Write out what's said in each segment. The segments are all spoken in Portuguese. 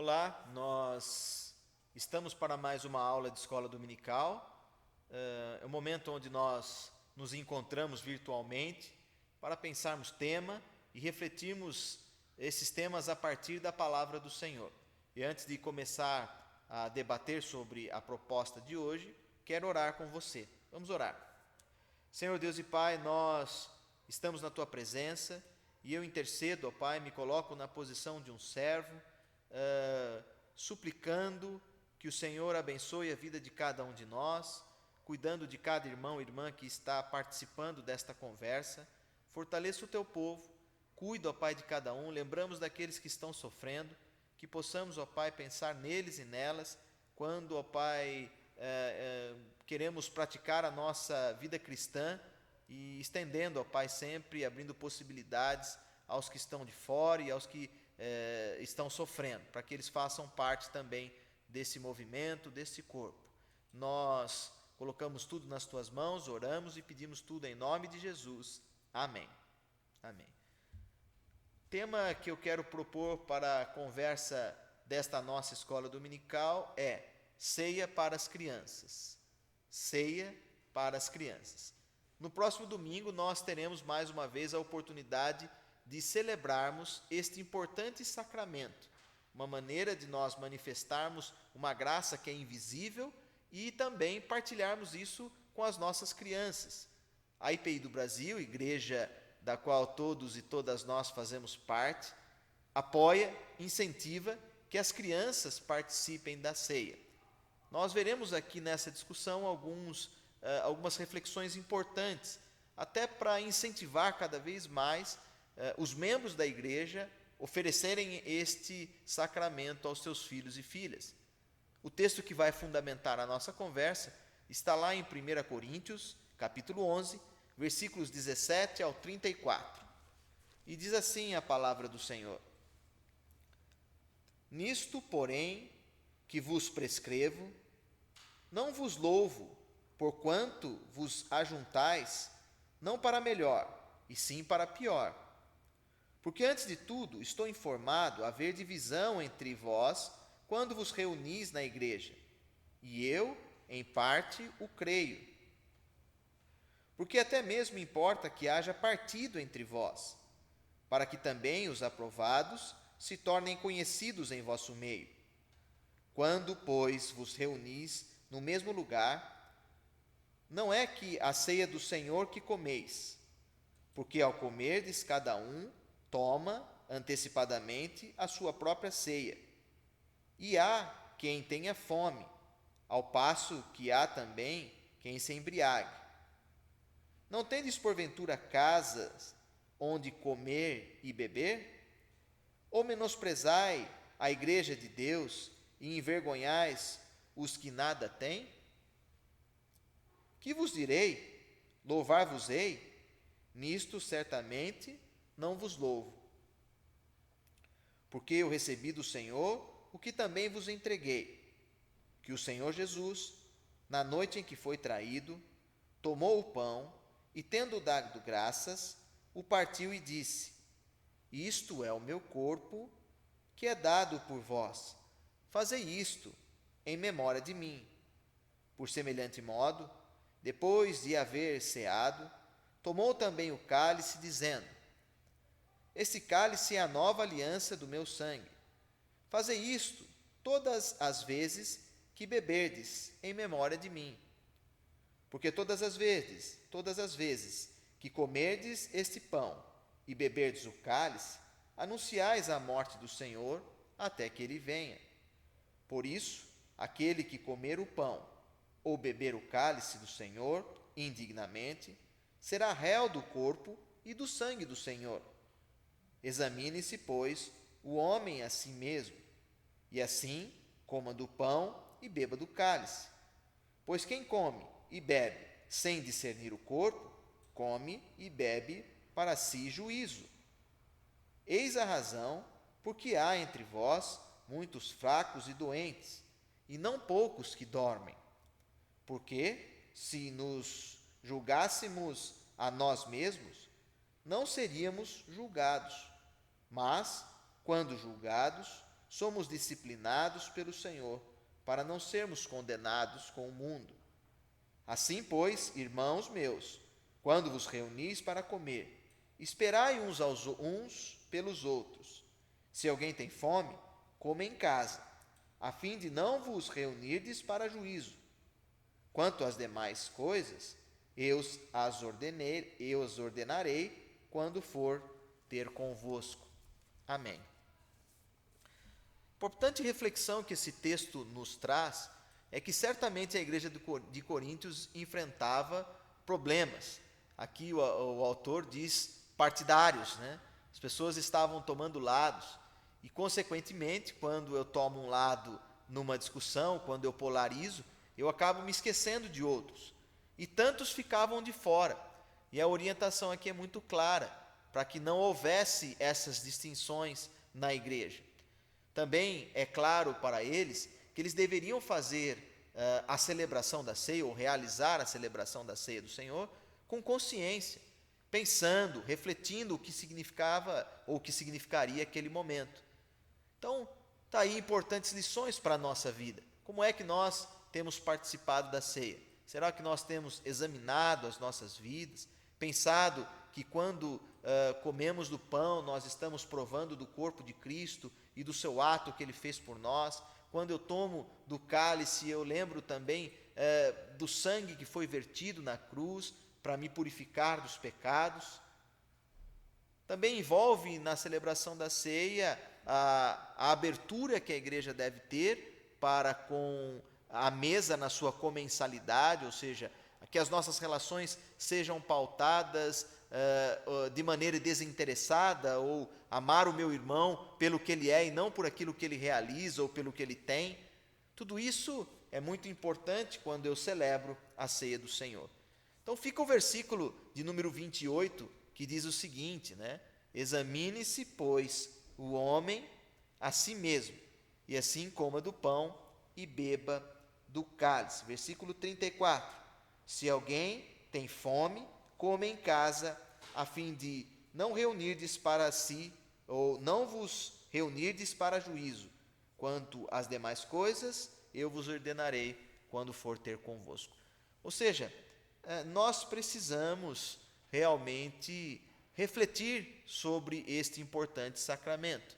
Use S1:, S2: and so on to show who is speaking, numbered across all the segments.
S1: Olá, nós estamos para mais uma aula de escola dominical. É um momento onde nós nos encontramos virtualmente para pensarmos tema e refletirmos esses temas a partir da palavra do Senhor. E antes de começar a debater sobre a proposta de hoje, quero orar com você. Vamos orar. Senhor Deus e Pai, nós estamos na Tua presença e eu intercedo, ó Pai, me coloco na posição de um servo, suplicando que o Senhor abençoe a vida de cada um de nós, cuidando de cada irmão e irmã que está participando desta conversa. Fortaleça o Teu povo, cuida, ó Pai, de cada um, lembramos daqueles que estão sofrendo, que possamos, ó Pai, pensar neles e nelas, quando, ó Pai, queremos praticar a nossa vida cristã e estendendo, ó Pai, sempre abrindo possibilidades aos que estão de fora e aos que estão sofrendo, para que eles façam parte também desse movimento, desse corpo. Nós colocamos tudo nas Tuas mãos, oramos e pedimos tudo em nome de Jesus. Amém. Amém. Tema que eu quero propor para a conversa desta nossa escola dominical é ceia para as crianças. Ceia para as crianças. No próximo domingo nós teremos mais uma vez a oportunidade de celebrarmos este importante sacramento, uma maneira de nós manifestarmos uma graça que é invisível e também partilharmos isso com as nossas crianças. A IPI do Brasil, igreja da qual todos e todas nós fazemos parte, apoia, incentiva que as crianças participem da ceia. Nós veremos aqui nessa discussão algumas reflexões importantes, até para incentivar cada vez mais os membros da igreja oferecerem este sacramento aos seus filhos e filhas. O texto que vai fundamentar a nossa conversa está lá em 1 Coríntios, capítulo 11, versículos 17 ao 34. E diz assim a palavra do Senhor: Nisto, porém, que vos prescrevo, não vos louvo, porquanto vos ajuntais, não para melhor, e sim para pior. Porque antes de tudo estou informado haver divisão entre vós quando vos reunis na igreja, e eu, em parte, o creio. Porque até mesmo importa que haja partido entre vós, para que também os aprovados se tornem conhecidos em vosso meio. Quando, pois, vos reunis no mesmo lugar, não é que a ceia do Senhor que comeis, porque ao comerdes cada um toma antecipadamente a sua própria ceia. E há quem tenha fome, ao passo que há também quem se embriague. Não tendes porventura casas onde comer e beber? Ou menosprezai a igreja de Deus e envergonhais os que nada têm? Que vos direi? Louvar-vos-ei? Nisto certamente não vos louvo. Porque eu recebi do Senhor o que também vos entreguei, que o Senhor Jesus, na noite em que foi traído, tomou o pão e, tendo dado graças, o partiu e disse: Isto é o meu corpo, que é dado por vós. Fazei isto em memória de mim. Por semelhante modo, depois de haver ceado, tomou também o cálice, dizendo: Este cálice é a nova aliança do meu sangue. Fazei isto todas as vezes que beberdes, em memória de mim. Porque todas as vezes que comerdes este pão e beberdes o cálice, anunciais a morte do Senhor até que ele venha. Por isso, aquele que comer o pão ou beber o cálice do Senhor indignamente, será réu do corpo e do sangue do Senhor. Examine-se, pois, o homem a si mesmo, e assim coma do pão e beba do cálice. Pois quem come e bebe sem discernir o corpo, come e bebe para si juízo. Eis a razão porque há entre vós muitos fracos e doentes, e não poucos que dormem. Porque, se nos julgássemos a nós mesmos, não seríamos julgados. Mas, quando julgados, somos disciplinados pelo Senhor, para não sermos condenados com o mundo. Assim, pois, irmãos meus, quando vos reunis para comer, esperai uns pelos outros. Se alguém tem fome, coma em casa, a fim de não vos reunirdes para juízo. Quanto às demais coisas, eu as ordenarei quando for ter convosco. Amém. Importante reflexão que esse texto nos traz é que certamente a igreja de Coríntios enfrentava problemas. Aqui o autor diz partidários, né? As pessoas estavam tomando lados e, consequentemente, quando eu tomo um lado numa discussão, quando eu polarizo, eu acabo me esquecendo de outros. E tantos ficavam de fora. E a orientação aqui é muito clara, para que não houvesse essas distinções na igreja. Também é claro para eles que eles deveriam fazer a celebração da ceia, ou realizar a celebração da ceia do Senhor, com consciência, pensando, refletindo o que significava ou o que significaria aquele momento. Então, está aí importantes lições para a nossa vida. Como é que nós temos participado da ceia? Será que nós temos examinado as nossas vidas, pensado que quando comemos do pão, nós estamos provando do corpo de Cristo e do seu ato que Ele fez por nós? Quando eu tomo do cálice, eu lembro também do sangue que foi vertido na cruz para me purificar dos pecados. Também envolve na celebração da ceia a abertura que a igreja deve ter para com a mesa na sua comensalidade, ou seja, que as nossas relações sejam pautadas de maneira desinteressada, ou amar o meu irmão pelo que ele é e não por aquilo que ele realiza ou pelo que ele tem. Tudo isso é muito importante quando eu celebro a ceia do Senhor. Então fica o versículo de número 28, que diz o seguinte, né? Examine-se, pois, o homem a si mesmo, e assim coma do pão e beba do cálice. Versículo 34. Se alguém tem fome, coma em casa, a fim de não reunirdes para si, ou não vos reunirdes para juízo. Quanto às demais coisas, eu vos ordenarei quando for ter convosco. Ou seja, nós precisamos realmente refletir sobre este importante sacramento.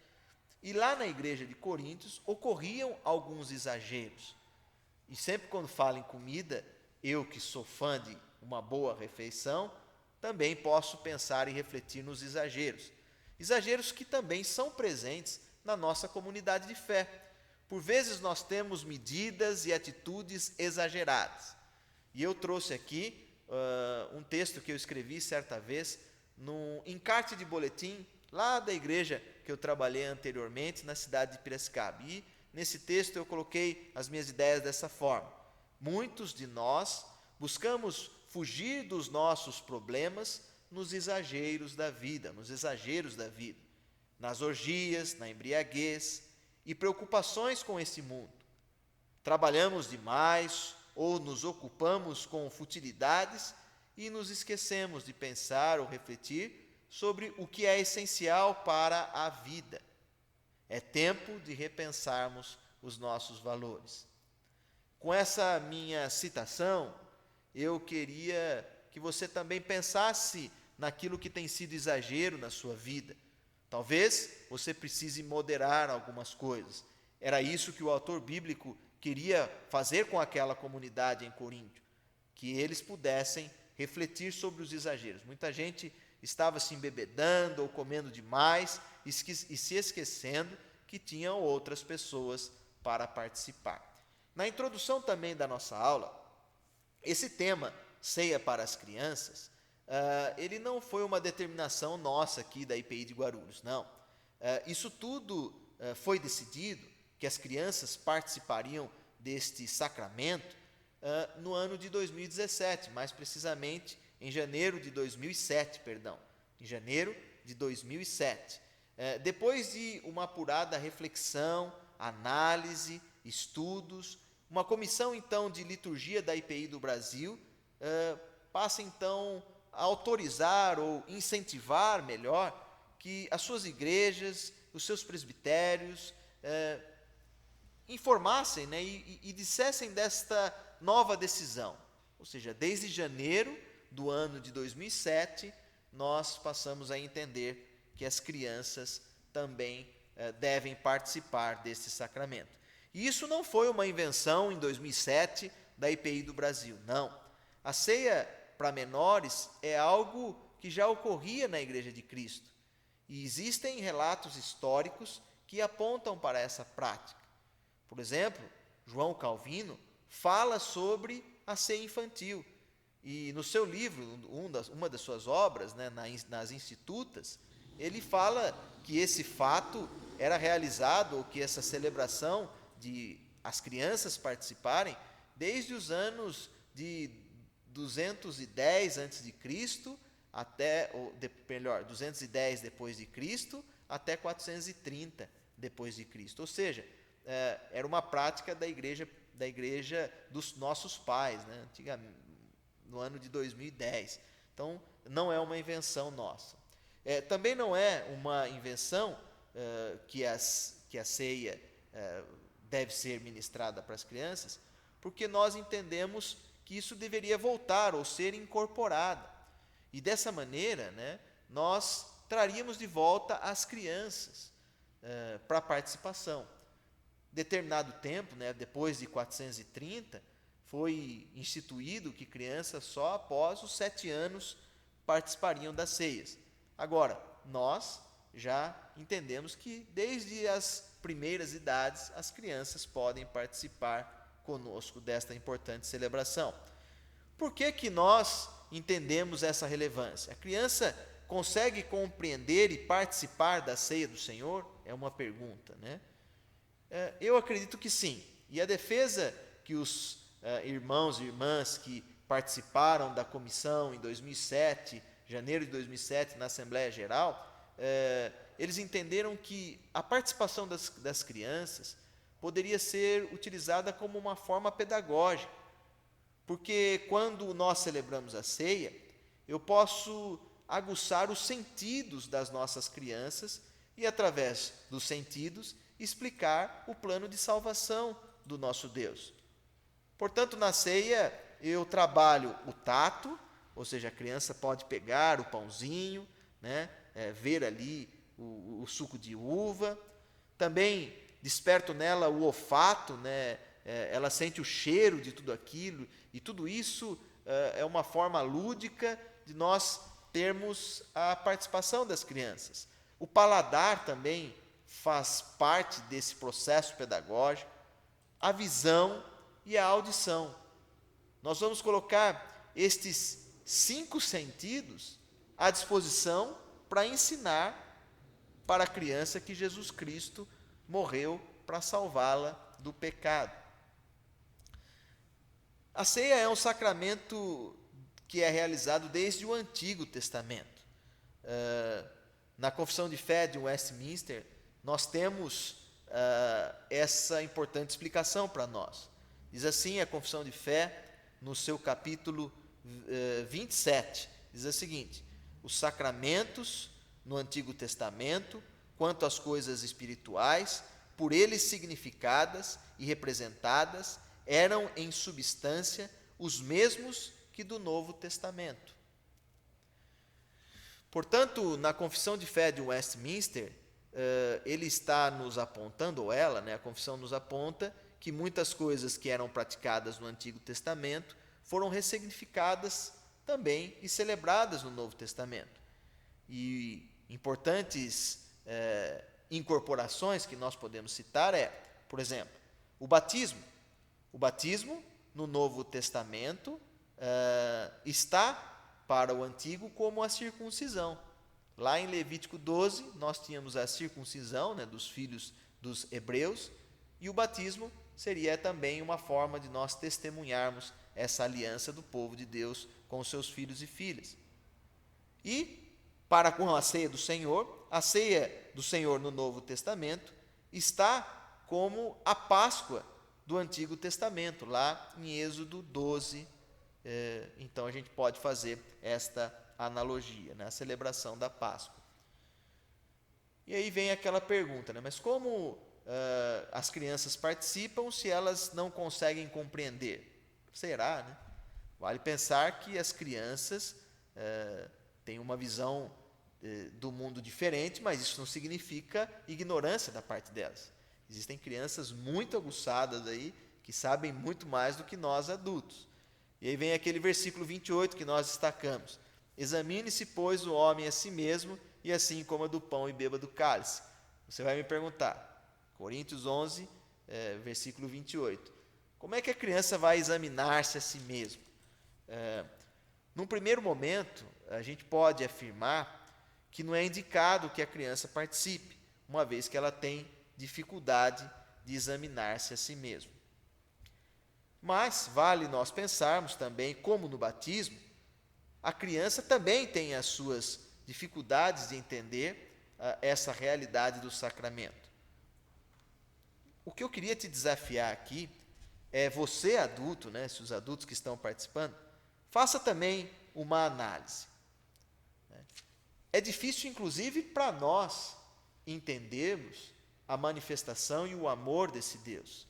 S1: E lá na igreja de Coríntios ocorriam alguns exageros. E sempre quando falo em comida, eu que sou fã de uma boa refeição, também posso pensar e refletir nos exageros. Exageros que também são presentes na nossa comunidade de fé. Por vezes nós temos medidas e atitudes exageradas. E eu trouxe aqui um texto que eu escrevi certa vez num encarte de boletim lá da igreja que eu trabalhei anteriormente, na cidade de Piracicaba. E nesse texto eu coloquei as minhas ideias dessa forma. Muitos de nós buscamos fugir dos nossos problemas nos exageros da vida, nas orgias, na embriaguez e preocupações com esse mundo. Trabalhamos demais ou nos ocupamos com futilidades e nos esquecemos de pensar ou refletir sobre o que é essencial para a vida. É tempo de repensarmos os nossos valores. Com essa minha citação, eu queria que você também pensasse naquilo que tem sido exagero na sua vida. Talvez você precise moderar algumas coisas. Era isso que o autor bíblico queria fazer com aquela comunidade em Coríntio, que eles pudessem refletir sobre os exageros. Muita gente estava se embebedando ou comendo demais e se esquecendo que tinham outras pessoas para participar. Na introdução também da nossa aula, esse tema, ceia para as crianças, ele não foi uma determinação nossa aqui da IPI de Guarulhos, não. Isso tudo foi decidido, que as crianças participariam deste sacramento no ano de 2017, mais precisamente em janeiro de 2007, em janeiro de 2007. Depois de uma apurada reflexão, análise, estudos, uma comissão então de liturgia da IPI do Brasil passa então a autorizar ou incentivar melhor que as suas igrejas, os seus presbitérios informassem, né, e dissessem desta nova decisão. Ou seja, desde janeiro do ano de 2007, nós passamos a entender que as crianças também devem participar desse sacramento. E isso não foi uma invenção em 2007 da IPI do Brasil, não. A ceia para menores é algo que já ocorria na Igreja de Cristo. E existem relatos históricos que apontam para essa prática. Por exemplo, João Calvino fala sobre a ceia infantil. E no seu livro, uma das suas obras, né, nas Institutas, ele fala que esse fato era realizado, ou que essa celebração de as crianças participarem, desde os anos de 210 a.C. até, 210 depois de Cristo, até 430 depois de Cristo. Ou seja, era uma prática da igreja dos nossos pais, né, antigamente, no ano de 2010. Então, não é uma invenção nossa. Também não é uma invenção que a ceia deve ser ministrada para as crianças, porque nós entendemos que isso deveria voltar ou ser incorporado. E dessa maneira, né, nós traríamos de volta as crianças para a participação. Determinado tempo, né, depois de 430, foi instituído que crianças só após os 7 anos participariam das ceias. Agora, nós já entendemos que desde as primeiras idades as crianças podem participar conosco desta importante celebração. Por que nós entendemos essa relevância? A criança consegue compreender e participar da ceia do Senhor? É uma pergunta, né? Eu acredito que sim. E a defesa que os irmãos e irmãs que participaram da comissão em 2007, janeiro de 2007, na Assembleia Geral, eles entenderam que a participação das crianças poderia ser utilizada como uma forma pedagógica, porque quando nós celebramos a ceia, eu posso aguçar os sentidos das nossas crianças e, através dos sentidos, explicar o plano de salvação do nosso Deus. Portanto, na ceia, eu trabalho o tato, ou seja, a criança pode pegar o pãozinho, né, ver ali o suco de uva. Também desperto nela o olfato, né, ela sente o cheiro de tudo aquilo, e tudo isso é uma forma lúdica de nós termos a participação das crianças. O paladar também faz parte desse processo pedagógico, a visão e a audição. Nós vamos colocar estes 5 sentidos à disposição para ensinar para a criança que Jesus Cristo morreu para salvá-la do pecado. A ceia é um sacramento que é realizado desde o Antigo Testamento. Na Confissão de Fé de Westminster, nós temos essa importante explicação para nós. Diz assim a Confissão de Fé, no seu capítulo 27, diz o seguinte: os sacramentos no Antigo Testamento, quanto às coisas espirituais, por eles significadas e representadas, eram em substância os mesmos que do Novo Testamento. Portanto, na Confissão de Fé de Westminster, ele está nos apontando, ou ela, né, a confissão nos aponta, que muitas coisas que eram praticadas no Antigo Testamento foram ressignificadas também e celebradas no Novo Testamento. E importantes incorporações que nós podemos citar por exemplo, o batismo. O batismo no Novo Testamento está para o Antigo como a circuncisão. Lá em Levítico 12, nós tínhamos a circuncisão, né, dos filhos dos hebreus, e o batismo seria também uma forma de nós testemunharmos essa aliança do povo de Deus com os seus filhos e filhas. E, para com a ceia do Senhor no Novo Testamento está como a Páscoa do Antigo Testamento, lá em Êxodo 12. Então, a gente pode fazer esta analogia, né, a celebração da Páscoa. E aí vem aquela pergunta, né, mas como as crianças participam se elas não conseguem compreender? Será, né? Vale pensar que as crianças têm uma visão do mundo diferente, mas isso não significa ignorância da parte delas. Existem crianças muito aguçadas aí, que sabem muito mais do que nós adultos. E aí vem aquele versículo 28 que nós destacamos. Examine-se, pois, o homem a si mesmo, e assim coma do pão e beba do cálice. Você vai me perguntar, Coríntios 11, versículo 28. Como é que a criança vai examinar-se a si mesmo? Num primeiro momento, a gente pode afirmar que não é indicado que a criança participe, uma vez que ela tem dificuldade de examinar-se a si mesmo. Mas vale nós pensarmos também, como no batismo, a criança também tem as suas dificuldades de entender essa realidade do sacramento. O que eu queria te desafiar aqui é você adulto, né, se os adultos que estão participando, faça também uma análise. É difícil, inclusive, para nós entendermos a manifestação e o amor desse Deus.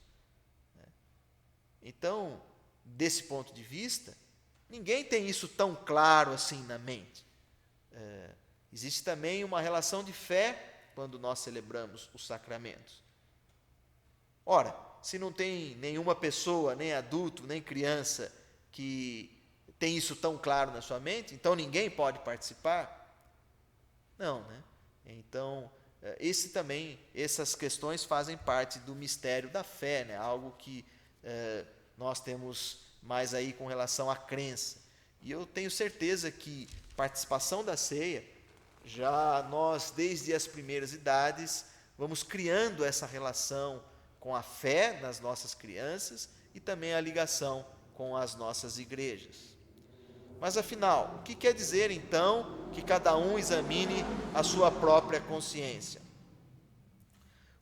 S1: Então, desse ponto de vista, ninguém tem isso tão claro assim na mente. Existe também uma relação de fé quando nós celebramos os sacramentos. Ora, se não tem nenhuma pessoa, nem adulto, nem criança, que tem isso tão claro na sua mente, então ninguém pode participar? Não, né? Então, essas questões fazem parte do mistério da fé, né? Algo que nós temos mais aí com relação à crença. E eu tenho certeza que participação da ceia, já nós, desde as primeiras idades, vamos criando essa relação com a fé nas nossas crianças e também a ligação com as nossas igrejas. Mas afinal, o que quer dizer então que cada um examine a sua própria consciência?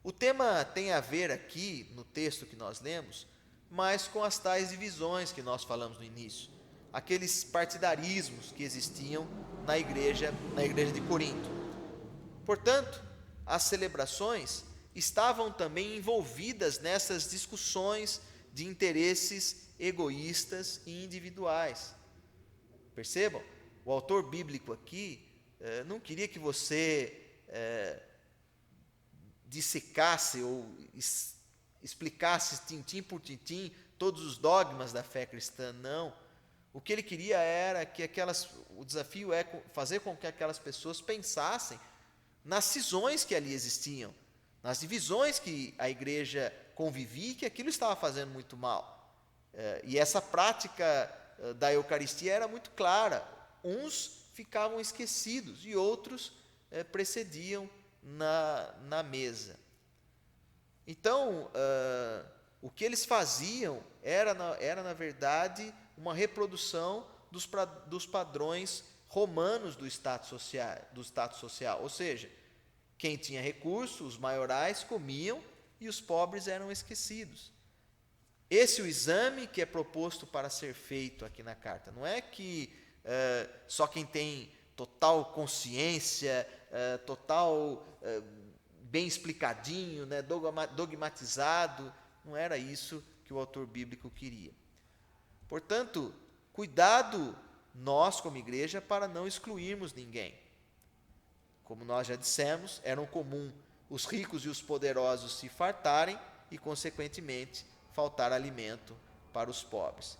S1: O tema tem a ver aqui, no texto que nós lemos, mais com as tais divisões que nós falamos no início, aqueles partidarismos que existiam na igreja de Corinto. Portanto, as celebrações estavam também envolvidas nessas discussões de interesses egoístas e individuais. Percebam, o autor bíblico aqui não queria que você dissecasse ou explicasse tintim por tintim todos os dogmas da fé cristã, não. O que ele queria era que o desafio é fazer com que aquelas pessoas pensassem nas cisões que ali existiam, nas divisões que a igreja convivia e que aquilo estava fazendo muito mal. E essa prática da Eucaristia era muito clara. Uns ficavam esquecidos e outros precediam na mesa. Então, o que eles faziam era na verdade, uma reprodução dos padrões romanos do status social. Ou seja, quem tinha recursos, os maiorais, comiam e os pobres eram esquecidos. Esse é o exame que é proposto para ser feito aqui na carta. Não é que só quem tem total consciência, bem explicadinho, né, dogmatizado, não era isso que o autor bíblico queria. Portanto, cuidado nós como igreja para não excluirmos ninguém. Como nós já dissemos, era comum os ricos e os poderosos se fartarem e, consequentemente, faltar alimento para os pobres.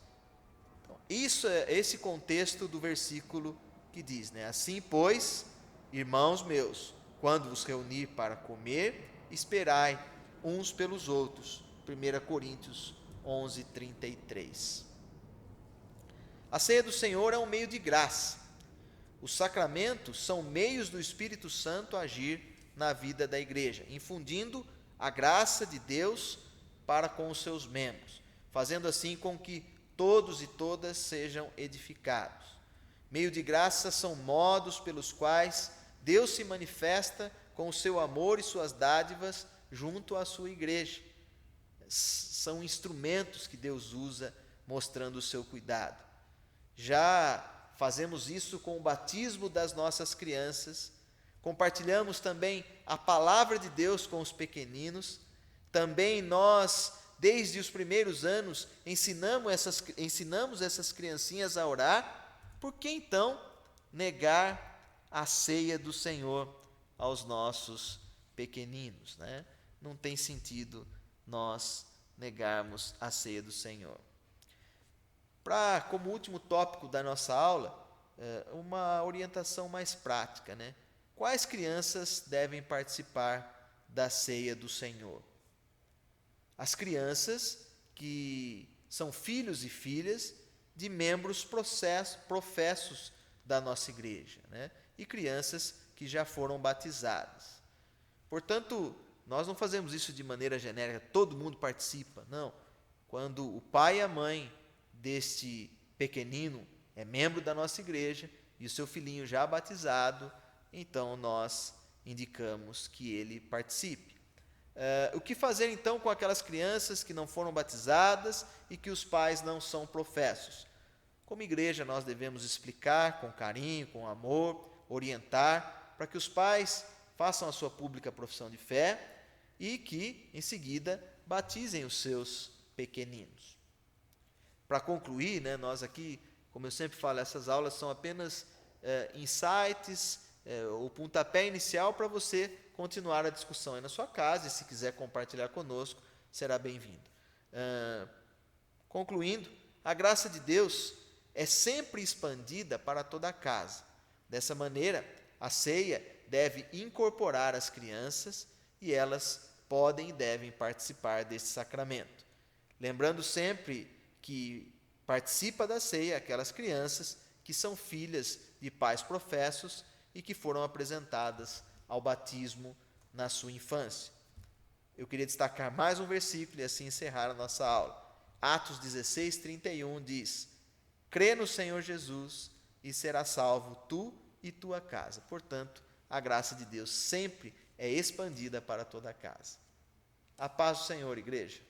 S1: Então, isso é esse contexto do versículo que diz, né? Assim, pois, irmãos meus, quando vos reunir para comer, esperai uns pelos outros. 1 Coríntios 11, 33. A ceia do Senhor é um meio de graça. Os sacramentos são meios do Espírito Santo agir na vida da igreja, infundindo a graça de Deus para com os seus membros, fazendo assim com que todos e todas sejam edificados. Meio de graça são modos pelos quais Deus se manifesta com o seu amor e suas dádivas junto à sua igreja. São instrumentos que Deus usa mostrando o seu cuidado. Já fazemos isso com o batismo das nossas crianças, compartilhamos também a palavra de Deus com os pequeninos Também nós, desde os primeiros anos, ensinamos essas criancinhas a orar. Por que então negar a ceia do Senhor aos nossos pequeninos, né? Não tem sentido nós negarmos a ceia do Senhor. Como último tópico da nossa aula, uma orientação mais prática, né? Quais crianças devem participar da ceia do Senhor? As crianças que são filhos e filhas de membros professos da nossa igreja, né? E crianças que já foram batizadas. Portanto, nós não fazemos isso de maneira genérica, todo mundo participa, não. Quando o pai e a mãe deste pequenino é membro da nossa igreja e o seu filhinho já batizado, então nós indicamos que ele participe. O que fazer então com aquelas crianças que não foram batizadas e que os pais não são professos? Como igreja, nós devemos explicar com carinho, com amor, orientar, para que os pais façam a sua pública profissão de fé e que, em seguida, batizem os seus pequeninos. Para concluir, né, nós aqui, como eu sempre falo, essas aulas são apenas insights, o pontapé inicial para você continuar a discussão aí na sua casa, e se quiser compartilhar conosco, será bem-vindo. Concluindo, a graça de Deus é sempre expandida para toda a casa. Dessa maneira, a ceia deve incorporar as crianças e elas podem e devem participar deste sacramento. Lembrando sempre que participa da ceia aquelas crianças que são filhas de pais professos e que foram apresentadas ao batismo na sua infância. Eu queria destacar mais um versículo e assim encerrar a nossa aula. Atos 16, 31 diz: crê no Senhor Jesus e serás salvo tu e tua casa. Portanto, a graça de Deus sempre é expandida para toda a casa. A paz do Senhor, igreja.